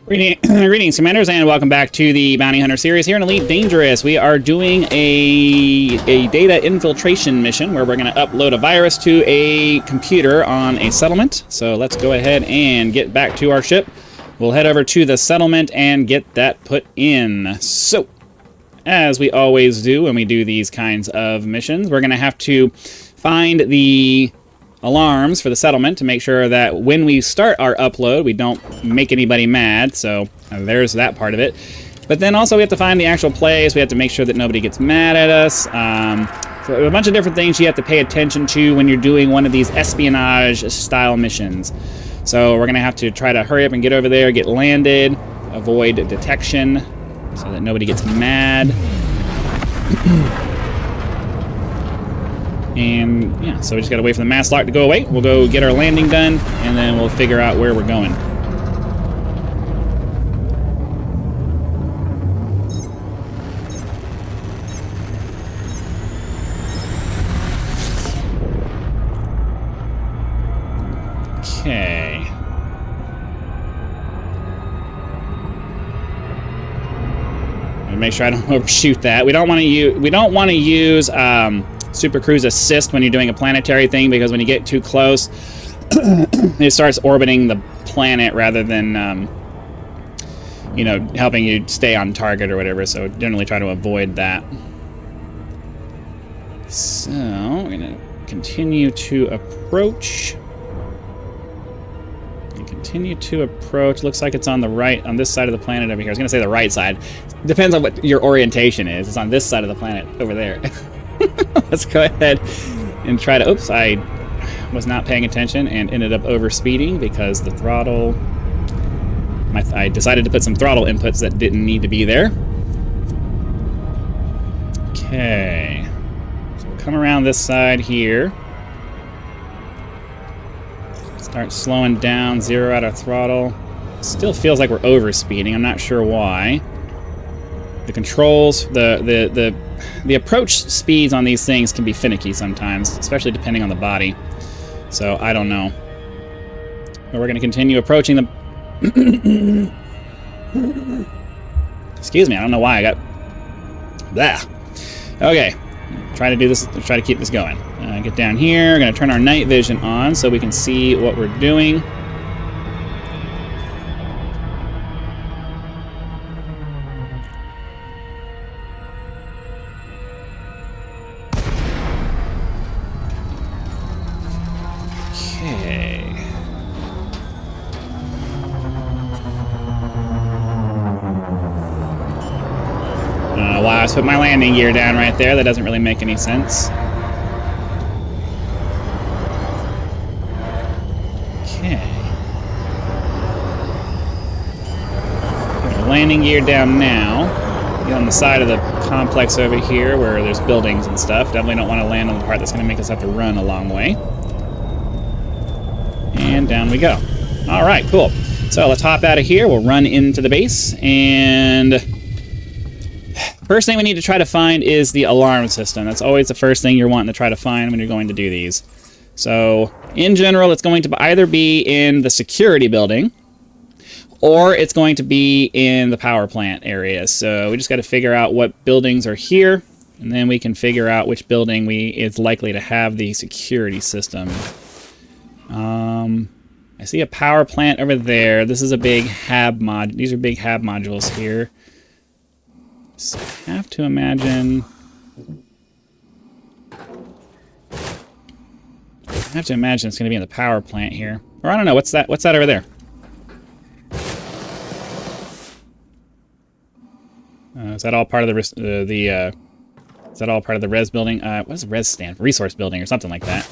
Greetings, Commanders, and welcome back to the Bounty Hunter series here in Elite Dangerous. We are doing a data infiltration mission where we're going to upload a virus to a computer on a settlement. So let's go ahead and get back to our ship. We'll head over to the settlement and get that put in. So, as we always do when we do these kinds of missions, we're going to have to find the alarms for the settlement to make sure that when we start our upload, we don't make anybody mad. So there's that part of it. But then also we have to find the actual place. We have to make sure that nobody gets mad at us. So a bunch of different things you have to pay attention to when you're doing one of these espionage style missions. So we're going to have to try to hurry up and get over there, get landed, avoid detection so that nobody gets mad. And yeah, so we just gotta wait for the mass lock to go away. We'll go get our landing done, and then we'll figure out where we're going. Okay. Make sure I don't overshoot that. We don't want to use Super Cruise Assist when you're doing a planetary thing, because when you get too close, it starts orbiting the planet rather than, you know, helping you stay on target or whatever. So generally try to avoid that. So we're gonna continue to approach. Continue to approach. Looks like it's on the right, on this side of the planet over here. I was gonna say the right side. Depends on what your orientation is. It's on this side of the planet over there. Let's go ahead and try to... Oops, I was not paying attention and ended up overspeeding because the throttle... I decided to put some throttle inputs that didn't need to be there. Okay. So we'll come around this side here. Start slowing down, zero out of throttle. Still feels like we're overspeeding. I'm not sure why. The controls, the approach speeds on these things can be finicky sometimes, especially depending on the body. So I don't know. But we're going to continue approaching the... Excuse me, I don't know why I got... Blah. Okay, try to do this. Try to keep this going. Get down here. We're going to turn our night vision on so we can see what we're doing. Wow, I just put my landing gear down right there. That doesn't really make any sense. Okay. Put our landing gear down now. Get on the side of the complex over here where there's buildings and stuff. Definitely don't want to land on the part that's going to make us have to run a long way. And down we go. All right, cool. So let's hop out of here. We'll run into the base, and... First thing we need to try to find is the alarm system. That's always the first thing you're wanting to try to find when you're going to do these. So, in general, it's going to either be in the security building, or it's going to be in the power plant area. So we just got to figure out what buildings are here, and then we can figure out which building is likely to have the security system. I see a power plant over there. This is a big HAB mod. These are big HAB modules here. So I have to imagine... it's going to be in the power plant here. Or I don't know, what's that? What's that over there? Is that all part of the is that all part of the res building? What does res stand for? Resource building or something like that.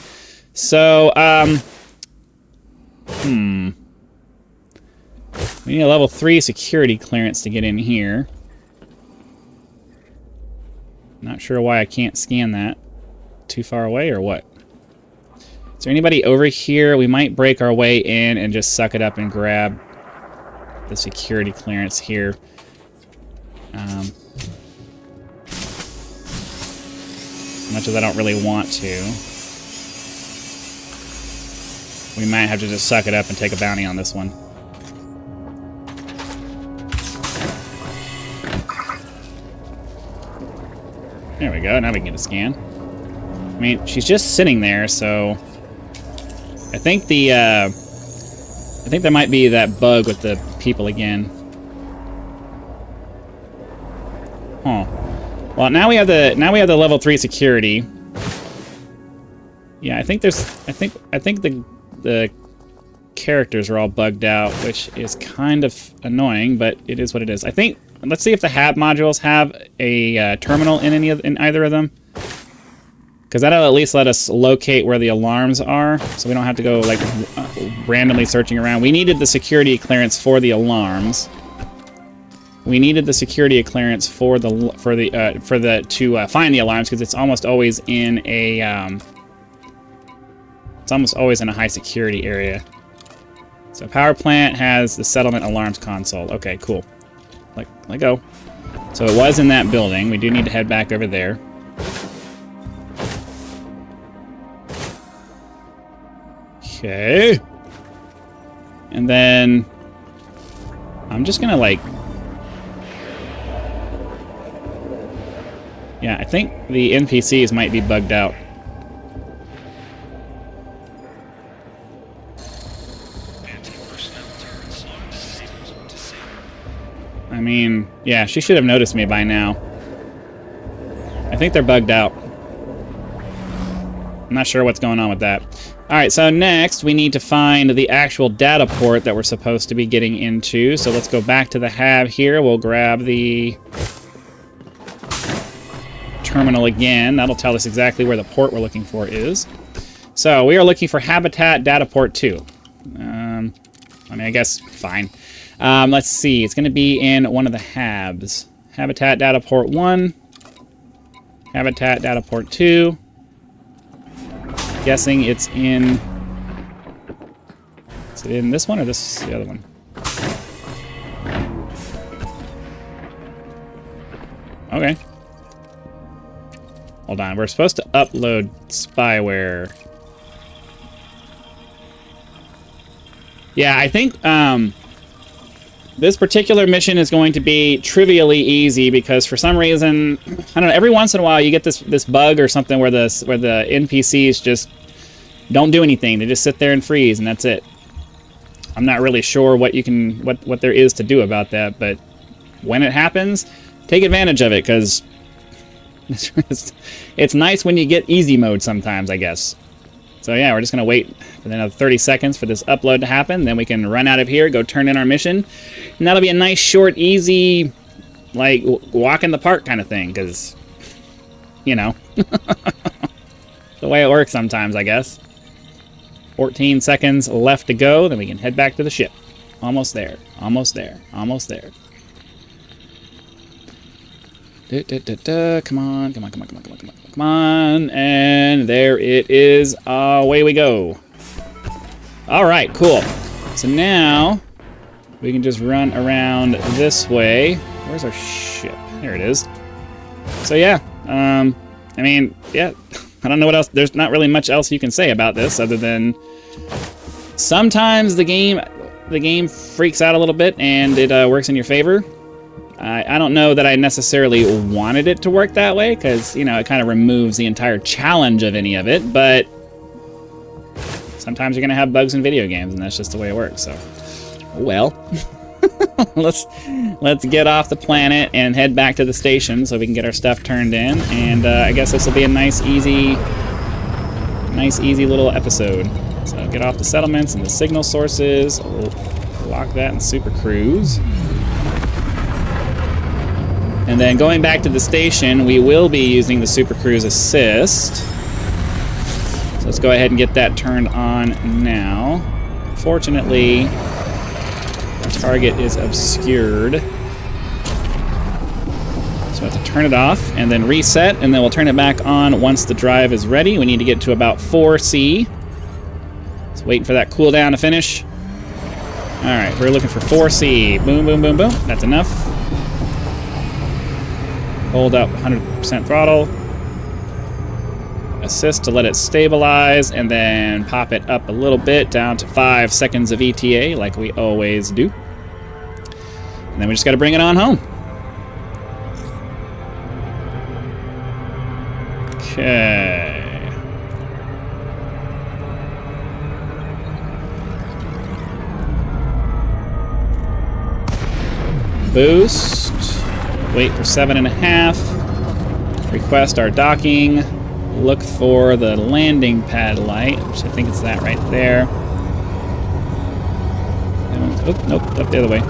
So, we need a level 3 security clearance to get in here. Not sure why I can't scan that. Too far away or what? Is there anybody over here? We might break our way in and just suck it up and grab the security clearance here. As much as I don't really want to. We might have to just suck it up and take a bounty on this one. There we go. Now we can get a scan. I mean, she's just sitting there, so I think I think there might be that bug with the people again. Huh. Well, now we have the level 3 security. Yeah, I think the characters are all bugged out, which is kind of annoying, but it is what it is. I think, let's see if the HAB modules have a terminal in either of them, because that'll at least let us locate where the alarms are, so we don't have to go like randomly searching around. We needed the security clearance for the alarms. We needed the security clearance for to find the alarms, because it's almost always in a high security area. So power plant has the settlement alarms console. Okay, cool. Let go. So it was in that building. We do need to head back over there. Okay. And then I'm just gonna like... Yeah, I think the NPCs might be bugged out. I mean, yeah, she should have noticed me by now. I think they're bugged out. I'm not sure what's going on with that. Alright, so next we need to find the actual data port that we're supposed to be getting into. So let's go back to the HAB here. We'll grab the terminal again. That'll tell us exactly where the port we're looking for is. So we are looking for Habitat Data Port 2. I mean, I guess fine. Let's see. It's going to be in one of the HABs. Habitat Data Port 1. Habitat Data Port 2. Guessing it's in... Is it in this one or the other one? Okay. Hold on. We're supposed to upload spyware. Yeah, I think... this particular mission is going to be trivially easy because for some reason, I don't know, every once in a while you get this bug or something where the NPCs just don't do anything. They just sit there and freeze and that's it. I'm not really sure what there is to do about that, but when it happens, take advantage of it because it's nice when you get easy mode sometimes, I guess. So yeah, we're just going to wait for another 30 seconds for this upload to happen. Then we can run out of here, go turn in our mission. And that'll be a nice, short, easy, like, walk in the park kind of thing. Because, you know, the way it works sometimes, I guess. 14 seconds left to go. Then we can head back to the ship. Almost there. Almost there. Almost there. Come on, come on, come on, come on, come on, come on, come on, and there it is. Away we go. All right, cool. So now we can just run around this way. Where's our ship? There it is. So yeah, I mean, yeah, I don't know what else. There's not really much else you can say about this other than sometimes the game freaks out a little bit and it works in your favor. I don't know that I necessarily wanted it to work that way, because, you know, it kind of removes the entire challenge of any of it, but sometimes you're going to have bugs in video games, and that's just the way it works, so... Well, let's get off the planet and head back to the station so we can get our stuff turned in, and I guess this will be a nice, easy little episode. So get off the settlements and the signal sources, lock that in Super Cruise. And then going back to the station, we will be using the Super Cruise Assist. So let's go ahead and get that turned on now. Fortunately, our target is obscured. So we have to turn it off and then reset, and then we'll turn it back on once the drive is ready. We need to get to about 4C. So waiting for that cooldown to finish. All right, we're looking for 4C. Boom, boom, boom, boom. That's enough. Hold up 100% throttle. Assist to let it stabilize, and then pop it up a little bit down to 5 seconds of ETA, like we always do. And then we just got to bring it on home. Okay. Boost. Wait for 7.5. Request our docking. Look for the landing pad light, which I think it's that right there. Oh, nope, up the other way.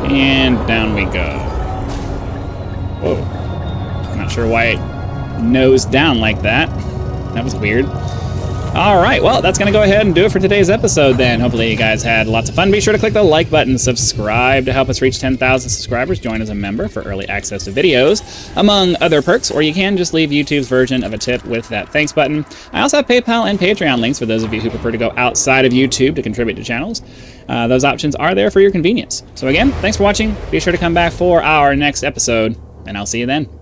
And down we go. Whoa. Not sure why it nosed down like that. That was weird. All right, well, that's going to go ahead and do it for today's episode then. Hopefully you guys had lots of fun. Be sure to click the like button, subscribe to help us reach 10,000 subscribers, join as a member for early access to videos, among other perks, or you can just leave YouTube's version of a tip with that thanks button. I also have PayPal and Patreon links for those of you who prefer to go outside of YouTube to contribute to channels. Those options are there for your convenience. So again, thanks for watching. Be sure to come back for our next episode, and I'll see you then.